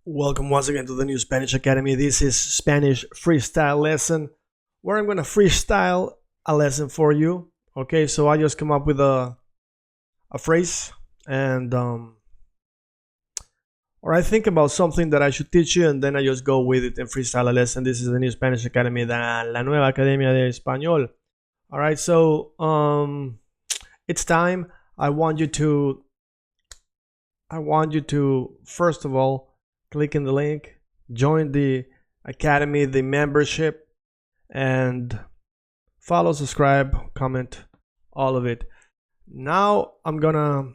Welcome once again to the new Spanish Academy. This is Spanish Freestyle Lesson, where I'm going to freestyle a lesson for you. Okay, so I just come up with a phrase and or I think about something that I should teach you and then I just go with it and freestyle a lesson. This is the new Spanish Academy, la nueva academia de español. All right, so it's time. I want you to first of all click in the link, join the academy, the membership, and follow, subscribe, comment, all of it. Now I'm gonna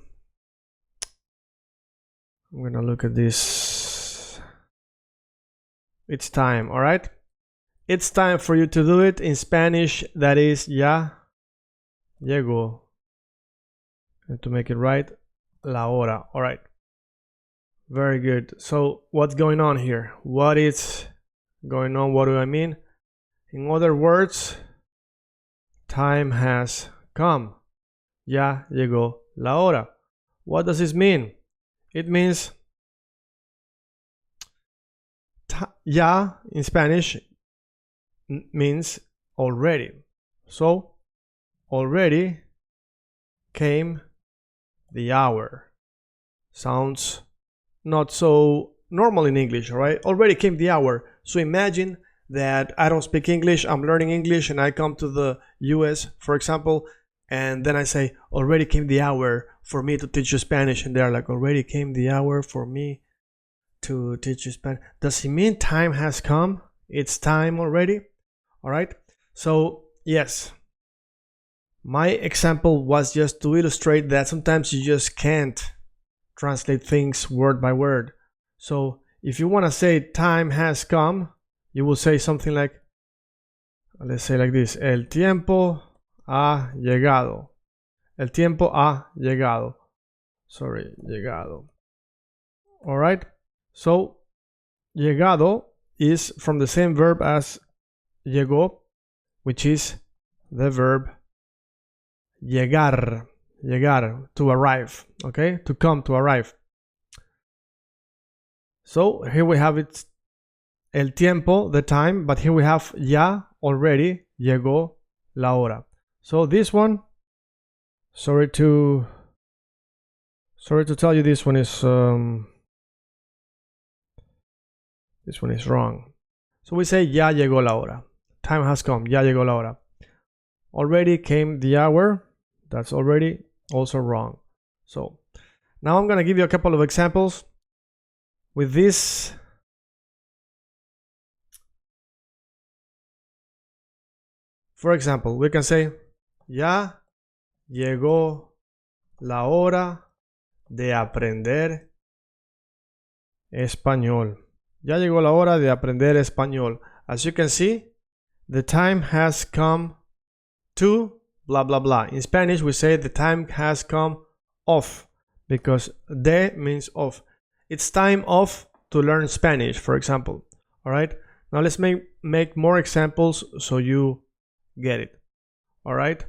look at this. It's time, all right? It's time for you to do it in Spanish. That is ya llegó. And to make it right, la hora. All right. Very good. So what's going on here? What is going on? What do I mean? In other words, time has come. Ya llegó la hora. What does this mean? It means ya in Spanish means already. So already came the hour. Sounds not so normal in English, all right? Already came the hour. So imagine that I don't speak English, I'm learning English, and I come to the US, for example, and then I say, already came the hour for me to teach you Spanish. And they're like, already came the hour for me to teach you Spanish. Does it mean time has come? It's time already? All right? So, yes. My example was just to illustrate that sometimes you just can't translate things word by word. So if you want to say time has come, you will say something like, let's say like this: El tiempo ha llegado. El tiempo ha llegado. Sorry, llegado. All right. So llegado is from the same verb as llegó, which is the verb llegar. Llegar, to arrive, okay? To come, to arrive. So here we have it, el tiempo, the time, but here we have ya, already, llegó la hora. So this one, sorry to tell you, this one is wrong. So we say ya llegó la hora. Time has come, ya llegó la hora. Already came the hour. That's already also wrong. So now I'm going to give you a couple of examples with this. For example, we can say, ya llegó la hora de aprender español. Ya llegó la hora de aprender español. As you can see, the time has come to blah blah blah. In Spanish we say the time has come off, because de means off. It's time off to learn Spanish, for example. All right, now let's make more examples so you get it. All right,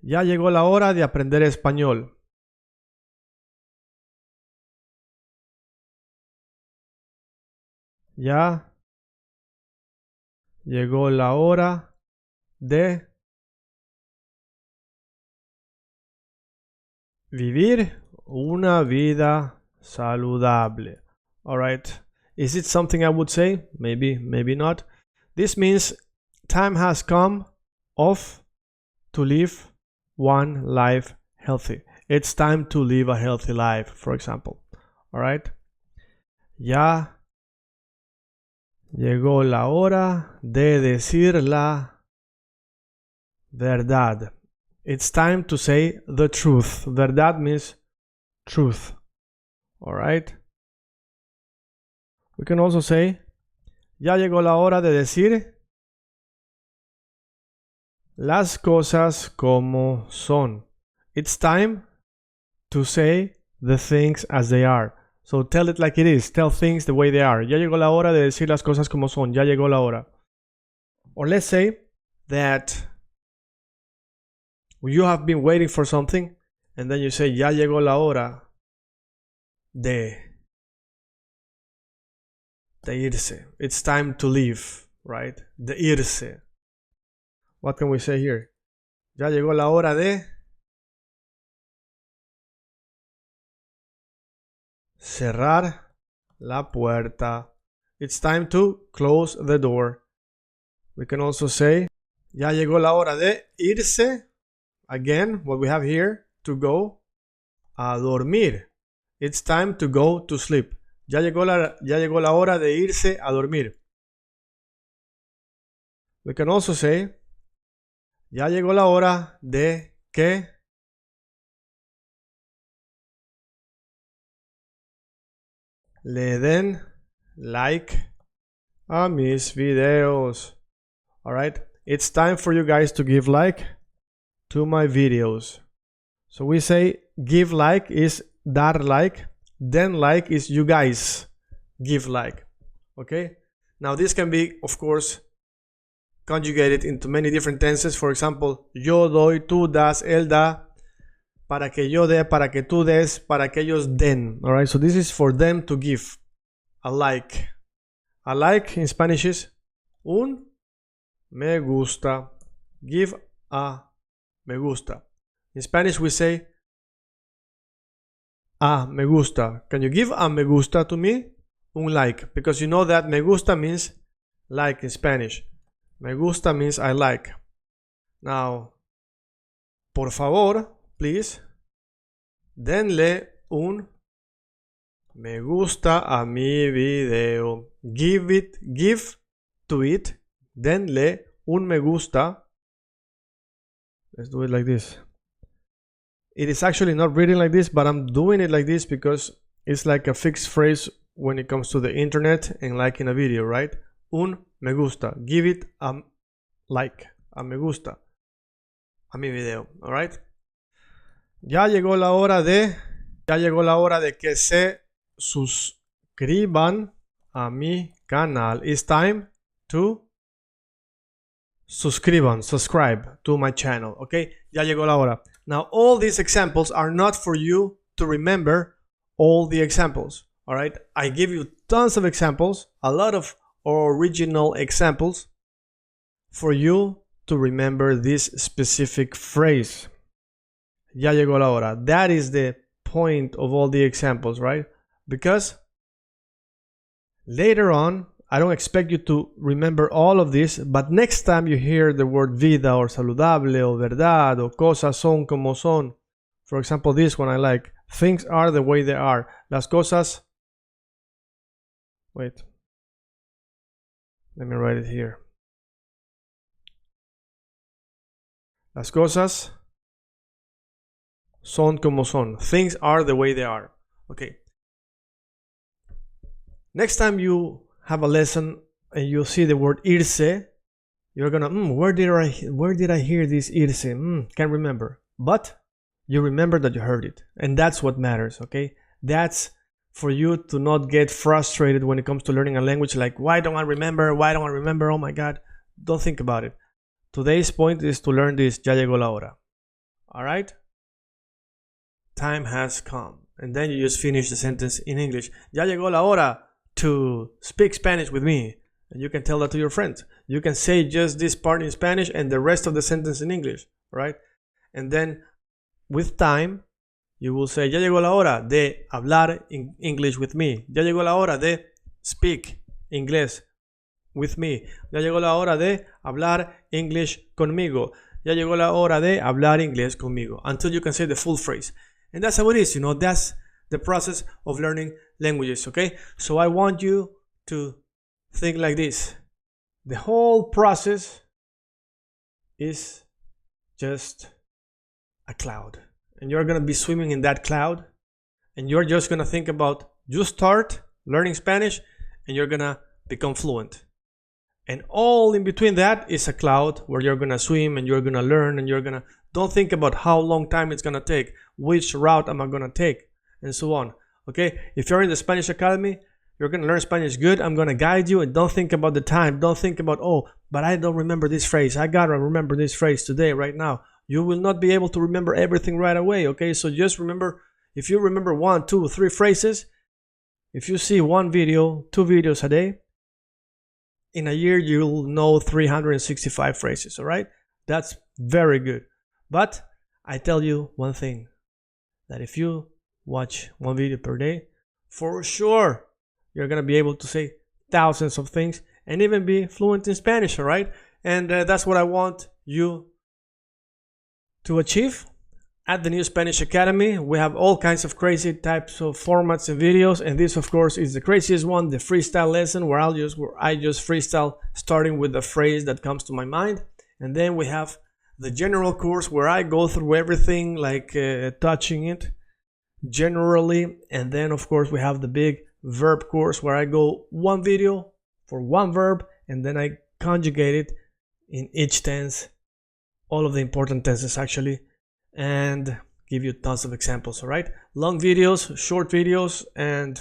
ya llegó la hora de aprender español. Ya llegó la hora de vivir una vida saludable. All right. Is it something I would say? Maybe, maybe not. This means time has come off to live one life healthy. It's time to live a healthy life, for example. All right. Ya llegó la hora de decir la verdad. It's time to say the truth. Verdad means truth. All right. We can also say, ya llegó la hora de decir las cosas como son. It's time to say the things as they are. So tell it like it is. Tell things the way they are. Ya llegó la hora de decir las cosas como son. Ya llegó la hora. Or let's say that you have been waiting for something and then you say, ya llegó la hora de irse. It's time to leave, right? De irse. What can we say here? Ya llegó la hora de cerrar la puerta. It's time to close the door. We can also say, ya llegó la hora de irse. Again, what we have here, to go a dormir. It's time to go to sleep. Ya llegó la hora de irse a dormir. We can also say, ya llegó la hora de que le den like a mis videos. Alright, it's time for you guys to give like to my videos. So we say give like is dar like, then like is you guys give like. Okay, now this can be, of course, conjugated into many different tenses. For example, yo doy, tú das, él da, para que yo dé, para que tú des, para que ellos den. Alright, so this is for them to give a like. A like in Spanish is un me gusta. Give a me gusta. In Spanish we say a me gusta. Can you give a me gusta to me? Un like. Because you know that me gusta means like in Spanish. Me gusta means I like. Now, por favor, please, denle un me gusta a mi video. Give to it. Denle un me gusta. Let's do it like this. It is actually not reading like this, but I'm doing it like this because it's like a fixed phrase when it comes to the internet and liking a video, right? Un me gusta. Give it a like, a me gusta a mi video, alright? Ya llegó la hora de que se suscriban a mi canal. It's time to subscribe to my channel, okay? Ya llegó la hora. Now, all these examples are not for you to remember all the examples, alright? I give you tons of examples, a lot of original examples for you to remember this specific phrase. Ya llegó la hora. That is the point of all the examples, right? Because later on, I don't expect you to remember all of this, but next time you hear the word vida or saludable or verdad or cosas son como son, for example, this one I like, things are the way they are. Las cosas, wait, let me write it here. Las cosas son como son. Things are the way they are. Okay. Next time you have a lesson and you see the word irse, you're gonna, where did I hear this irse? Can't remember. But you remember that you heard it. And that's what matters, okay? That's for you to not get frustrated when it comes to learning a language, like, why don't I remember? Oh my God. Don't think about it. Today's point is to learn this, ya llegó la hora. Alright? Time has come. And then you just finish the sentence in English. Ya llegó la hora to speak Spanish with me. And you can tell that to your friends. You can say just this part in Spanish and the rest of the sentence in English, right? And then with time, you will say, ya llegó la hora de hablar in English with me. Ya llegó la hora de speak English with me. Ya llegó la hora de hablar English conmigo. Ya llegó la hora de hablar inglés conmigo. Until you can say the full phrase. And that's how it is, that's the process of learning languages, okay? So I want you to think like this. The whole process is just a cloud. And you're going to be swimming in that cloud. And you're just going to think about, you start learning Spanish and you're going to become fluent. And all in between that is a cloud where you're going to swim and you're going to learn and you're going to, don't think about how long time it's going to take, which route am I going to take, and so on. Okay? If you're in the Spanish Academy, you're going to learn Spanish good. I'm going to guide you, and don't think about the time. Don't think about, oh, but I don't remember this phrase. I got to remember this phrase today, right now. You will not be able to remember everything right away, okay? So just remember, If you remember 1, 2, 3 phrases, if you see 1 video, 2 videos a day, in a year you'll know 365 phrases, all right? That's very good. But I tell you one thing, that if you watch 1 video per day, for sure you're gonna be able to say thousands of things and even be fluent in Spanish, all right? And that's what I want you to achieve. At the New Spanish Academy, we have all kinds of crazy types of formats and videos, and this of course is the craziest one, the freestyle lesson, where I just freestyle starting with the phrase that comes to my mind. And then we have the general course where I go through everything, like touching it generally. And then of course we have the big verb course where I go 1 video for 1 verb, and then I conjugate it in each tense, all of the important tenses actually, and give you tons of examples, all right? Long videos, short videos, and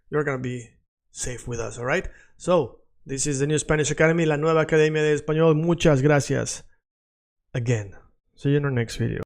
you're gonna be safe with us, all right? So, this is the New Spanish Academy, la nueva academia de español. Muchas gracias again. See you in our next video.